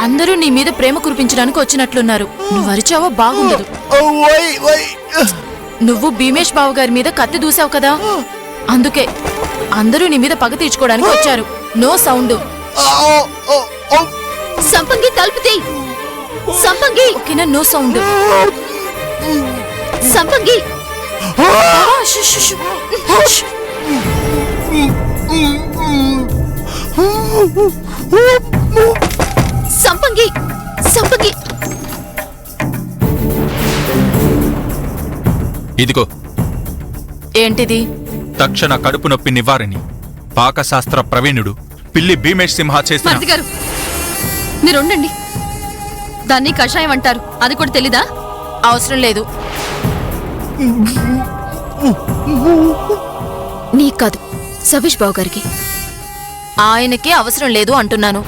అందరూ నీ మీద ప్రేమ కురిపించడానికి వచ్చినట్లున్నారు. నువ్వు అరిచావో బాగుండదు. నువ్వు భీమేష్ బావ గారి మీద కత్తి దూసావు కదా, అందుకే అందరూ నీ మీద పగ తీర్చుకోవడానికి వచ్చారు. No sound. సంపంగి తలుపుతీ. సంపంగి ఓకేనా? No sound. సంపంగి సంపంగి సంపంగి. ఇదిగో. ఏంటిది? తక్షణ కడుపు నొప్పి నివారణి పాకశాస్త్ర ప్రవీణుడు పిల్లి భీమేష్ సింహ చేసిన. మరిది గారు మీరుండండి. దాన్ని కషాయం అంటారు, అది కూడా తెలీదా? అవసరం లేదు. నీకు కాదు, సవీష్ బావు గారికి. ఆయనకే అవసరం లేదు అంటున్నాను.